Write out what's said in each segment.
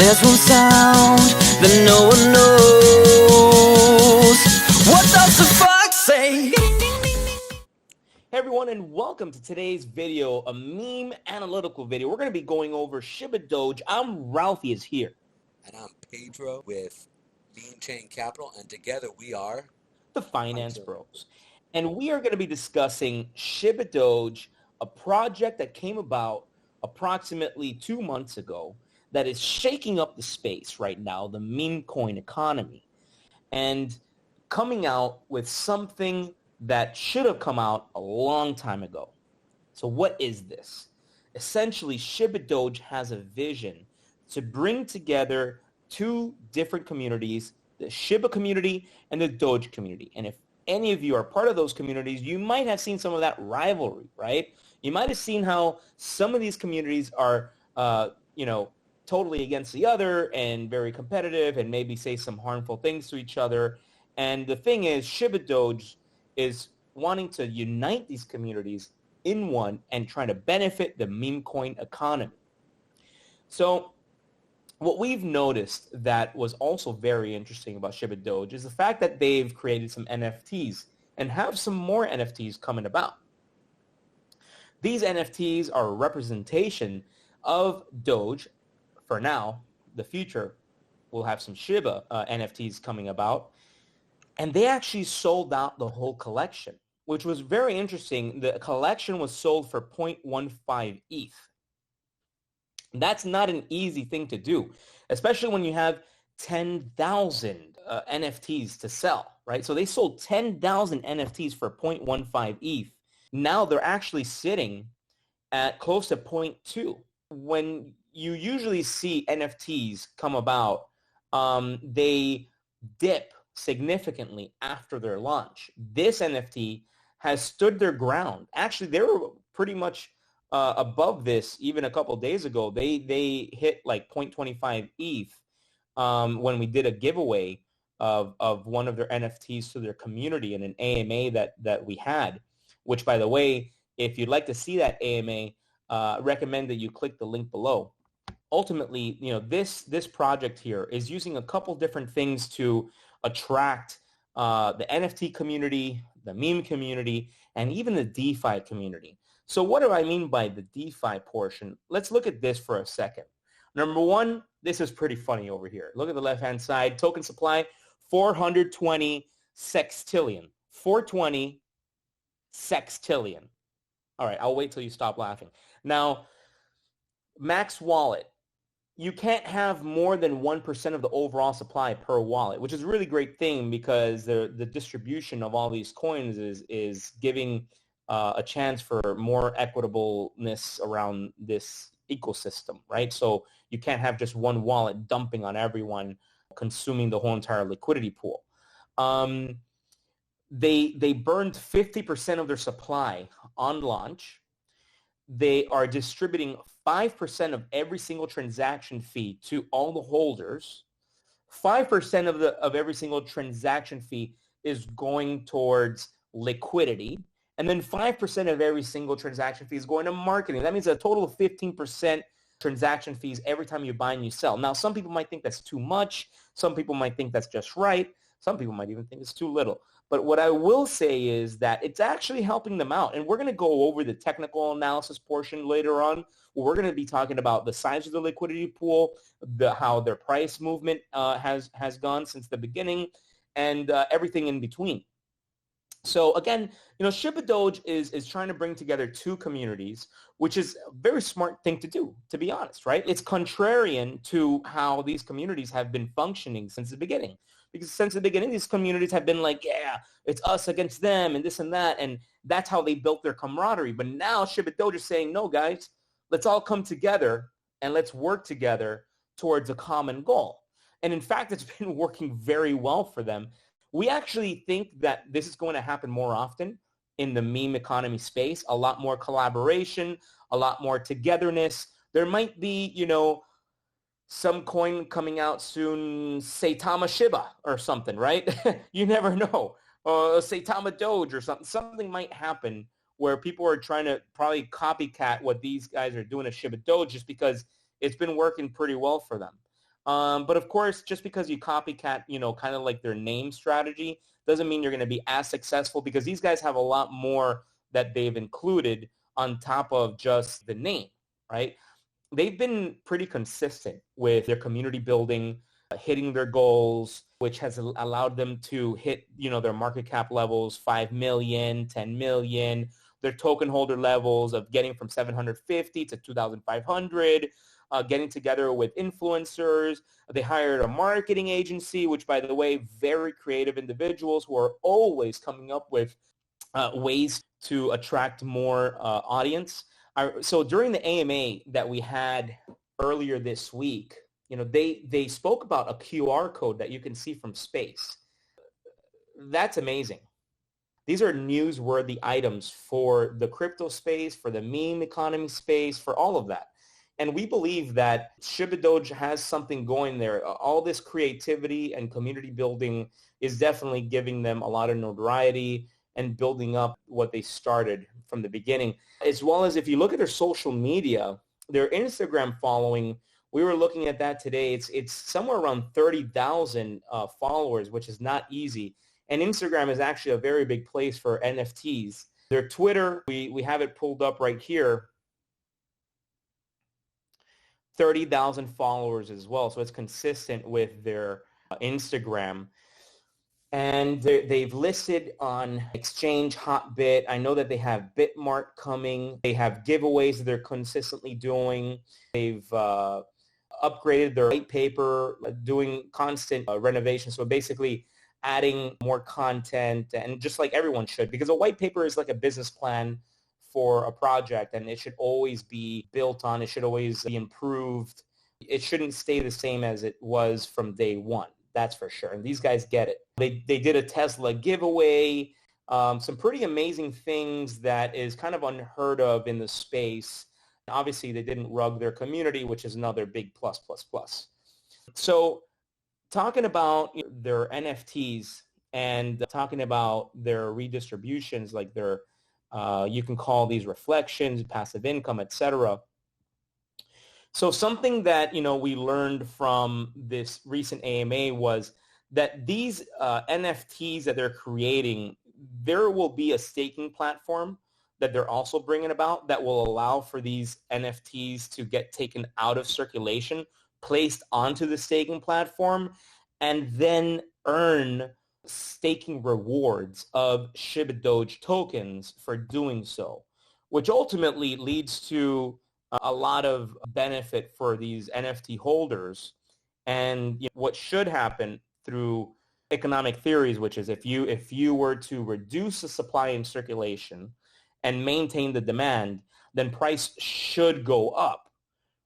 There's one sound that no one knows. What does the fox say? Hey everyone, and welcome to today's video, a meme analytical video. We're going to be going over ShibDoge. I'm Ralphie is here. And I'm Pedro with Meme Chain Capital, and together we are the Finance Bros. And we are going to be discussing ShibDoge, a project that came about approximately 2 months ago that is shaking up the space right now, the meme coin economy, and coming out with something that should have come out a long time ago. So what is this? Essentially, ShibDoge has a vision to bring together two different communities, the Shiba community and the Doge community. And if any of you are part of those communities, you might have seen some of that rivalry, right? You might have seen how some of these communities are, totally against the other and very competitive and maybe say some harmful things to each other. And the thing is, ShibDoge is wanting to unite these communities in one and trying to benefit the meme coin economy. So what we've noticed that was also very interesting about ShibDoge is the fact that they've created some NFTs and have some more NFTs coming about. These NFTs are a representation of Doge. For now, the future will have some Shiba NFTs coming about. And they actually sold out the whole collection, which was very interesting. The collection was sold for 0.15 ETH. That's not an easy thing to do, especially when you have 10,000 NFTs to sell, right? So they sold 10,000 NFTs for 0.15 ETH. Now they're actually sitting at close to 0.2. When you usually see NFTs come about, they dip significantly after their launch. This NFT has stood their ground. Actually, they were pretty much above this even a couple days ago. They hit like 0.25 ETH when we did a giveaway of one of their NFTs to their community in an AMA that we had, which, by the way, if you'd like to see that AMA, recommend that you click the link below. Ultimately, this project here is using a couple different things to attract the NFT community, the meme community, and even the DeFi community. So what do I mean by the DeFi portion? Let's look at this for a second. Number one, this is pretty funny over here. Look at the left-hand side. Token supply, 420 sextillion. 420 sextillion. All right, I'll wait till you stop laughing. Now, Max Wallet. You can't have more than 1% of the overall supply per wallet, which is a really great thing because the distribution of all these coins is giving a chance for more equitableness around this ecosystem, right? So you can't have just one wallet dumping on everyone, consuming the whole entire liquidity pool. They burned 50% of their supply on launch. They are distributing 5% of every single transaction fee to all the holders. 5% of every single transaction fee is going towards liquidity. And then 5% of every single transaction fee is going to marketing. That means a total of 15% transaction fees every time you buy and you sell. Now, some people might think that's too much. Some people might think that's just right. Some people might even think it's too little. But what I will say is that it's actually helping them out. And we're going to go over the technical analysis portion later on. We're going to be talking about the size of the liquidity pool, how their price movement has gone since the beginning, and everything in between. So again, ShibDoge is trying to bring together two communities, which is a very smart thing to do, to be honest, right? It's contrarian to how these communities have been functioning since the beginning. Because since the beginning, these communities have been like, yeah, it's us against them and this and that. And that's how they built their camaraderie. But now ShibDoge is saying, no, guys, let's all come together and let's work together towards a common goal. And in fact, it's been working very well for them. We actually think that this is going to happen more often in the meme economy space, a lot more collaboration, a lot more togetherness. There might be, some coin coming out soon, Saitama Shiba or something, right? You never know. Saitama Doge or something. Something might happen where people are trying to probably copycat what these guys are doing at ShibDoge just because it's been working pretty well for them. But of course, just because you copycat, kind of like their name strategy, doesn't mean you're going to be as successful, because these guys have a lot more that they've included on top of just the name, right? They've been pretty consistent with their community building, hitting their goals, which has allowed them to hit, their market cap levels, 5 million, 10 million, their token holder levels of getting from 750 to 2,500, getting together with influencers. They hired a marketing agency, which, by the way, very creative individuals who are always coming up with ways to attract more audience. So during the AMA that we had earlier this week, they spoke about a QR code that you can see from space. That's amazing. These are newsworthy items for the crypto space, for the meme economy space, for all of that. And we believe that ShibDoge has something going there. All this creativity and community building is definitely giving them a lot of notoriety and building up what they started from the beginning. As well as if you look at their social media, their Instagram following, we were looking at that today. It's somewhere around 30,000 followers, which is not easy. And Instagram is actually a very big place for NFTs. Their Twitter, we have it pulled up right here, 30,000 followers as well. So it's consistent with their Instagram. And they've listed on Exchange, Hotbit. I know that they have Bitmart coming. They have giveaways that they're consistently doing. They've upgraded their white paper, doing constant renovation. So basically adding more content, and just like everyone should, because a white paper is like a business plan for a project, and it should always be built on. It should always be improved. It shouldn't stay the same as it was from day one. That's for sure. And these guys get it. They did a Tesla giveaway, some pretty amazing things that is kind of unheard of in the space. And obviously, they didn't rug their community, which is another big plus, plus, plus. So talking about their NFTs and talking about their redistributions, like their, you can call these reflections, passive income, etc. So something that, we learned from this recent AMA was that these NFTs that they're creating, there will be a staking platform that they're also bringing about that will allow for these NFTs to get taken out of circulation, placed onto the staking platform, and then earn staking rewards of ShibDoge tokens for doing so, which ultimately leads to a lot of benefit for these NFT holders. And what should happen through economic theories, which is if you were to reduce the supply in circulation and maintain the demand, then price should go up,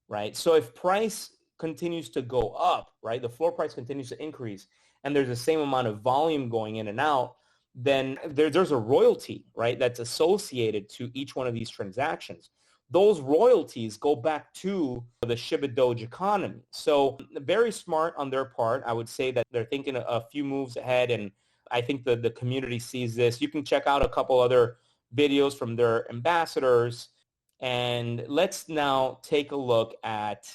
right? So if price continues to go up, right, the floor price continues to increase, and there's the same amount of volume going in and out, then there's a royalty, right, that's associated to each one of these transactions. Those royalties go back to the SHIBADOGE economy. So very smart on their part. I would say that they're thinking a few moves ahead, and I think the community sees this. You can check out a couple other videos from their ambassadors. And let's now take a look at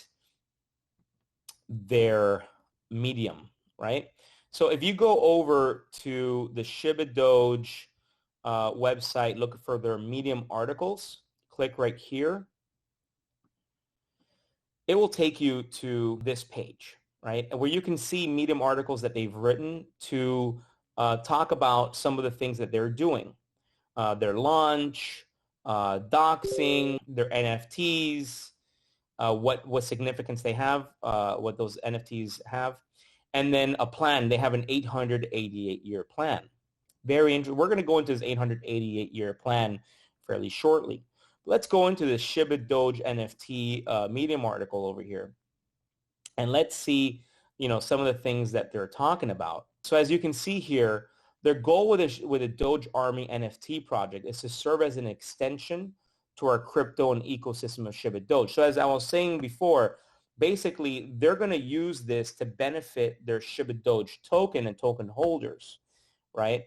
their Medium, right? So if you go over to the SHIBADOGE website, look for their Medium articles, click right here, it will take you to this page, right, where you can see Medium articles that they've written to talk about some of the things that they're doing, their launch, doxing, their NFTs, what significance they have, what those NFTs have, and then a plan. They have an 888-year plan. Very interesting. We're going to go into this 888-year plan fairly shortly. Let's go into the SHIBADOGE NFT Medium article over here, and let's see, some of the things that they're talking about. So as you can see here, their goal with a Doge Army NFT project is to serve as an extension to our crypto and ecosystem of SHIBADOGE. So as I was saying before, basically they're going to use this to benefit their SHIBADOGE token and token holders, right?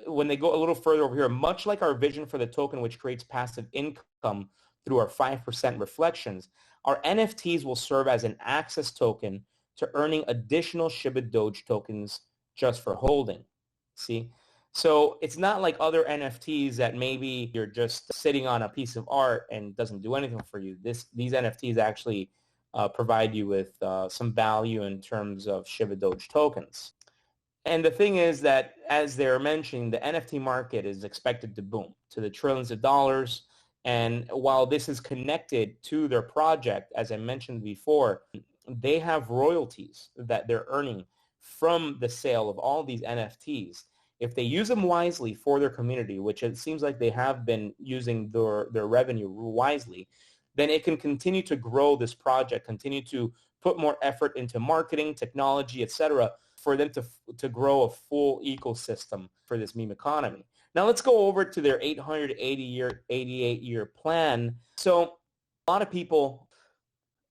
When they go a little further over here, much like our vision for the token, which creates passive income through our 5% reflections, our NFTs will serve as an access token to earning additional SHIBADOGE tokens just for holding. See? So it's not like other NFTs that maybe you're just sitting on a piece of art and doesn't do anything for you. These NFTs actually provide you with some value in terms of SHIBADOGE tokens. And the thing is that, as they're mentioning, the NFT market is expected to boom to the trillions of dollars. And while this is connected to their project, as I mentioned before, they have royalties that they're earning from the sale of all these NFTs. If they use them wisely for their community, which it seems like they have been using their revenue wisely, then it can continue to grow this project, continue to put more effort into marketing, technology, etc., for them to grow a full ecosystem for this meme economy. Now let's go over to their 88-year plan. So a lot of people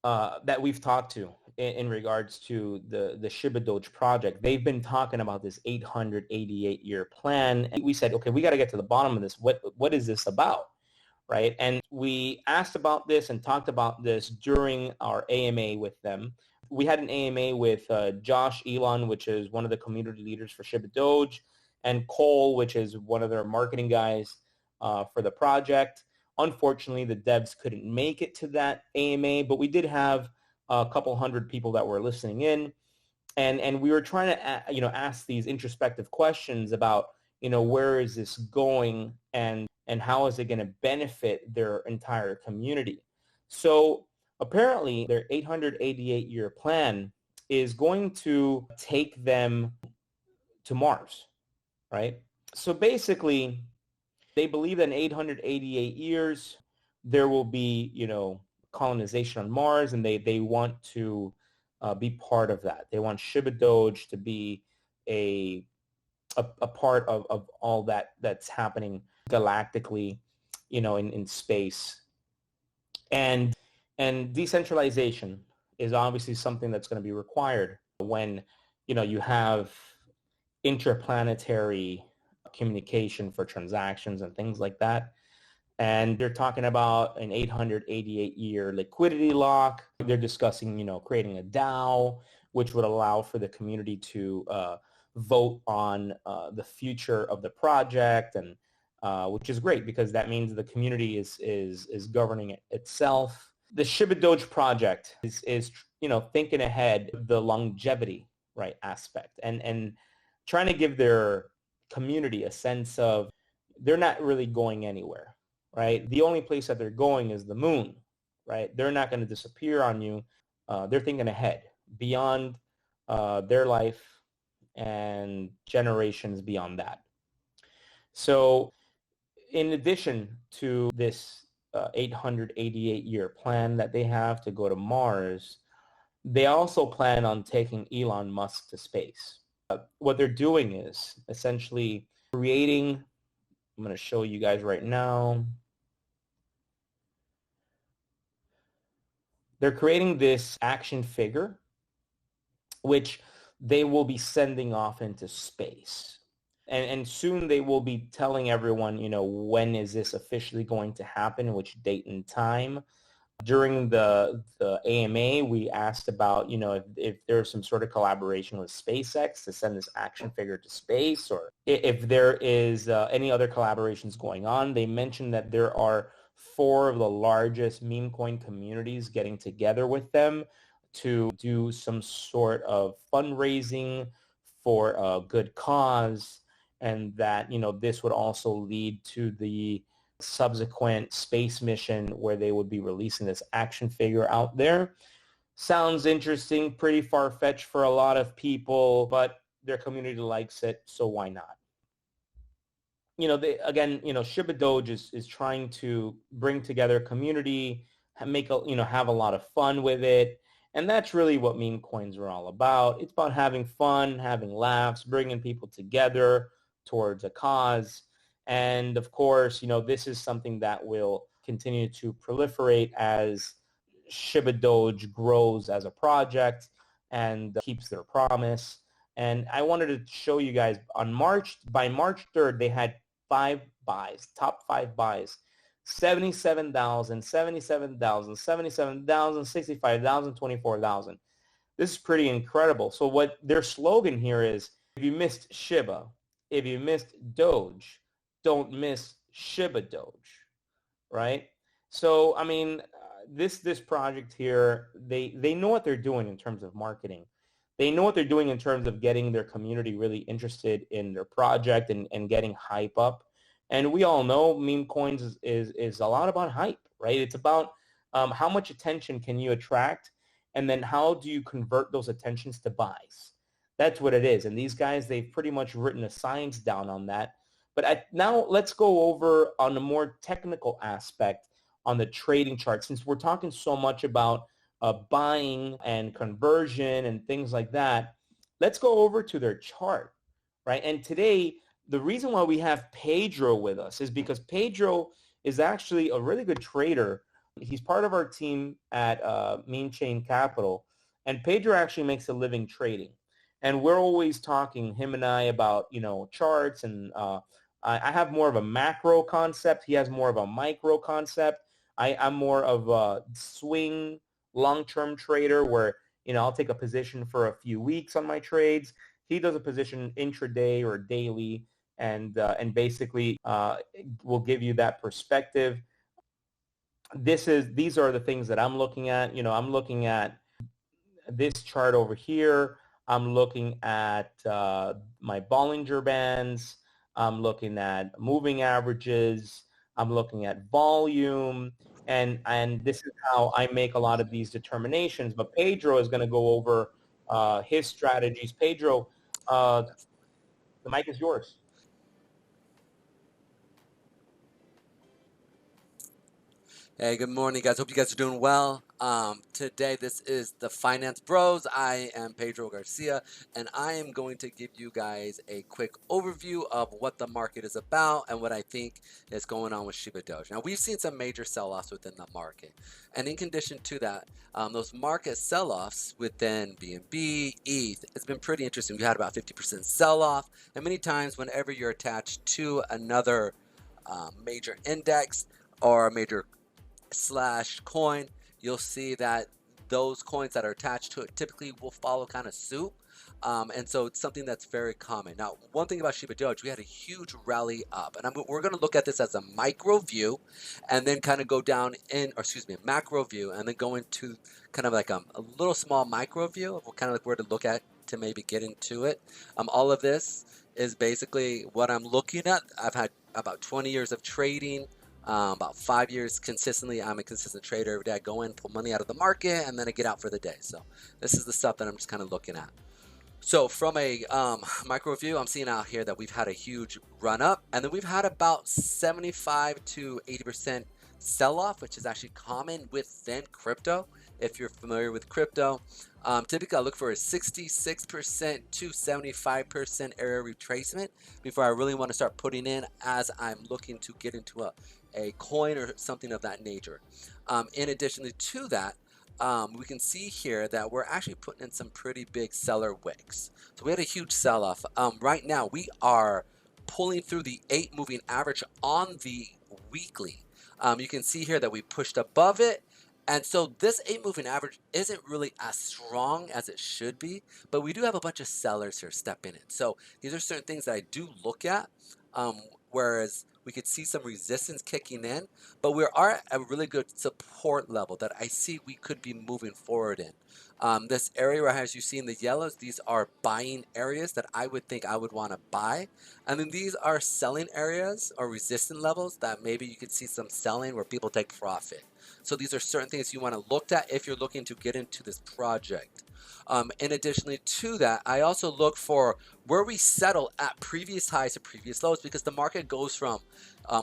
that we've talked to in regards to the SHIBADOGE project, they've been talking about this 888-year plan. And we said, okay, we got to get to the bottom of this. What is this about? Right? And we asked about this and talked about this during our AMA with them. We had an AMA with Josh Elon, which is one of the community leaders for SHIBADOGE, and Cole, which is one of their marketing guys for the project. Unfortunately, the devs couldn't make it to that AMA, but we did have a couple hundred people that were listening in, and we were trying to ask these introspective questions about where is this going and how is it going to benefit their entire community. So apparently, their 888-year plan is going to take them to Mars, right? So basically, they believe that in 888 years, there will be, colonization on Mars, and they want to be part of that. They want SHIBADOGE to be a part of all that's happening galactically, in space. And decentralization is obviously something that's going to be required when, you have interplanetary communication for transactions and things like that. And they're talking about an 888-year liquidity lock. They're discussing, creating a DAO, which would allow for the community to vote on the future of the project, and which is great because that means the community is governing it itself. The SHIBADOGE project is thinking ahead, the longevity, right, aspect, and trying to give their community a sense of they're not really going anywhere, right? The only place that they're going is the moon, right? They're not going to disappear on you. They're thinking ahead beyond their life and generations beyond that. So in addition to this 888-year plan that they have to go to Mars, they also plan on taking Elon Musk to space. What they're doing is essentially creating, I'm going to show you guys right now. They're creating this action figure, which they will be sending off into space. And soon they will be telling everyone, when is this officially going to happen, which date and time. During the AMA, we asked about, if there's some sort of collaboration with SpaceX to send this action figure to space, or if there is any other collaborations going on. They mentioned that there are 4 of the largest meme coin communities getting together with them to do some sort of fundraising for a good cause, and that, this would also lead to the subsequent space mission where they would be releasing this action figure out there. Sounds interesting, pretty far-fetched for a lot of people, but their community likes it, so why not? SHIBADOGE is trying to bring together a community, have a lot of fun with it, and that's really what meme coins are all about. It's about having fun, having laughs, bringing people together towards a cause. And of course, this is something that will continue to proliferate as SHIBADOGE grows as a project and keeps their promise. And I wanted to show you guys by March 3rd, they had 5 buys, top 5 buys, 77,000, 77,000, 77,000, 65,000, 24,000. This is pretty incredible. So what their slogan here is, if you missed Shiba, if you missed Doge, don't miss SHIBADOGE, right? So, I mean, this project here, they know what they're doing in terms of marketing. They know what they're doing in terms of getting their community really interested in their project and getting hype up. And we all know meme coins is a lot about hype, right? It's about how much attention can you attract, and then how do you convert those attentions to buys? That's what it is. And these guys, they've pretty much written a science down on that. But now let's go over on a more technical aspect on the trading chart, since we're talking so much about buying and conversion and things like that. Let's go over to their chart, right? And today, the reason why we have Pedro with us is because Pedro is actually a really good trader. He's part of our team at Mean Chain Capital, and Pedro actually makes a living trading. And we're always talking, him and I, about, you know, charts, and I have more of a macro concept. He has more of a micro concept. I'm more of a swing long-term trader where, you know, I'll take a position for a few weeks on my trades. He does a position intraday or daily, and basically will give you that perspective. These are the things that I'm looking at. You know, I'm looking at this chart over here. I'm looking at my Bollinger Bands. I'm looking at moving averages. I'm looking at volume. And this is how I make a lot of these determinations. But Pedro is going to go over his strategies. Pedro, the mic is yours. Hey, good morning, guys. Hope you guys are doing well. Today, this is the Finance Bros. I am Pedro Garcia, and I am going to give you guys a quick overview of what the market is about and what I think is going on with SHIBADOGE. Now, we've seen some major sell-offs within the market, and in condition to that, those market sell-offs within BNB, ETH, it's been pretty interesting. We had about 50% sell-off, and many times whenever you're attached to another major index or a major slash coin, you'll see that those coins that are attached to it typically will follow kind of suit. And so it's something that's very common. Now, one thing about SHIBADOGE, we had a huge rally up, and we're going to look at this as a micro view, and then kind of go down in, or excuse me, a macro view, and then go into kind of like a little small micro view of kind of like where to look at to maybe get into it. All of this is basically what I'm looking at. I've had about 20 years of trading. About 5 years consistently. I'm a consistent trader. Every day I go in, pull money out of the market, and then I get out for the day. So this is the stuff that I'm just kind of looking at. So from a micro view, I'm seeing out here that we've had a huge run up, and then we've had about 75 to 80% sell off, which is actually common within crypto. If you're familiar with crypto, typically I look for a 66% to 75% area retracement before I really want to start putting in, as I'm looking to get into a coin or something of that nature. In addition to that, we can see here that we're actually putting in some pretty big seller wicks. So we had a huge sell-off. Right now we are pulling through the 8 moving average on the weekly. You can see here that we pushed above it. And so this 8 moving average isn't really as strong as it should be, but we do have a bunch of sellers here stepping in. So these are certain things that I do look at, whereas we could see some resistance kicking in, but we are at a really good support level that I see we could be moving forward in. This area right here, as you see in the yellows, these are buying areas that I would think I would want to buy. And then these are selling areas or resistance levels that maybe you could see some selling where people take profit. So these are certain things you want to look at if you're looking to get into this project. In addition to that, I also look for where we settle at previous highs to previous lows, because the market goes from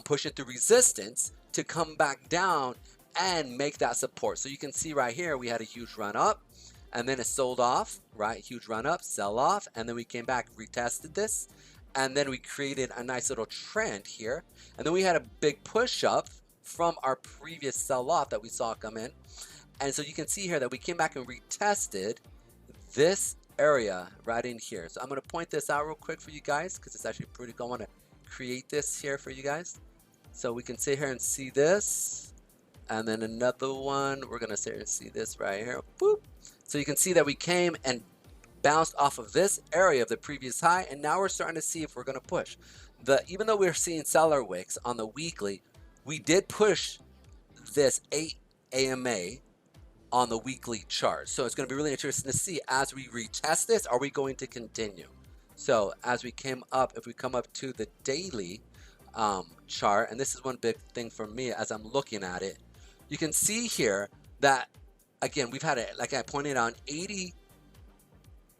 pushing through resistance to come back down and make that support. So you can see right here, we had a huge run up and then it sold off, right? Huge run up, sell off, and then we came back, retested this, and then we created a nice little trend here. And then we had a big push up from our previous sell off that we saw come in. And so you can see here that we came back and retested this area right in here. So I'm going to point this out real quick for you guys, because it's actually pretty cool. I want to create this here for you guys so we can sit here and see this. And then another one, we're going to sit here and see this right here. Boop. So you can see that we came and bounced off of this area of the previous high, and now we're starting to see if we're going to push. Even though we're seeing seller wicks on the weekly, we did push this 8 AMA on the weekly chart. So it's going to be really interesting to see as we retest this, are we going to continue? So as we came up, if we come up to the daily chart, and this is one big thing for me as I'm looking at it, you can see here that, again, we've had it, like I pointed out, 80%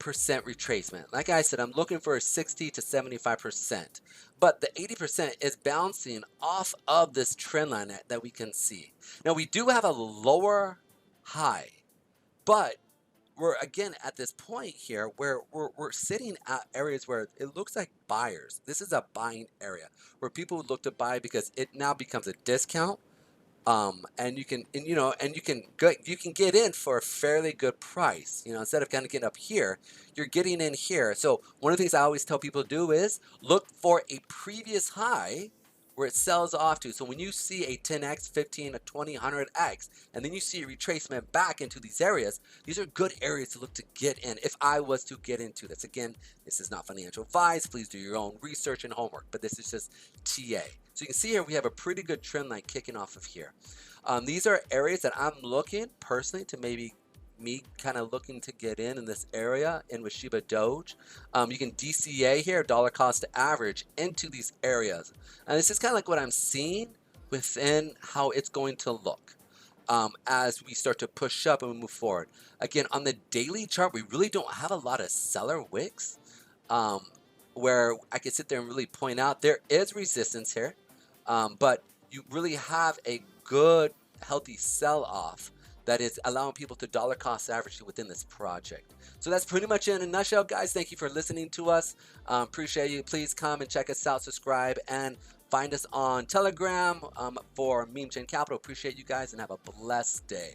retracement. Like I said, I'm looking for a 60 to 75%, but the 80% is bouncing off of this trend line that we can see. Now we do have a lower high, but we're again at this point here where we're sitting at areas where it looks like buyers. This is a buying area where people would look to buy because it now becomes a discount. And you can get in for a fairly good price. Instead of kind of getting up here, you're getting in here. So one of the things I always tell people to do is look for a previous high where it sells off to. So when you see a 10x, 15, a 20, 100x, and then you see a retracement back into these areas, these are good areas to look to get in if I was to get into this. Again, this is not financial advice. Please do your own research and homework, but this is just TA. So you can see here we have a pretty good trend line kicking off of here. These are areas that I'm looking personally to maybe me kind of looking to get in this area in with SHIBADOGE. You can DCA here, dollar cost average, into these areas. And this is kind of like what I'm seeing within how it's going to look as we start to push up and we move forward. Again, on the daily chart, we really don't have a lot of seller wicks where I can sit there and really point out there is resistance here, but you really have a good, healthy sell-off that is allowing people to dollar cost average within this project. So that's pretty much it in a nutshell, guys. Thank you for listening to us. Appreciate you. Please come and check us out, subscribe, and find us on Telegram for Meme Chain Capital. Appreciate you guys and have a blessed day.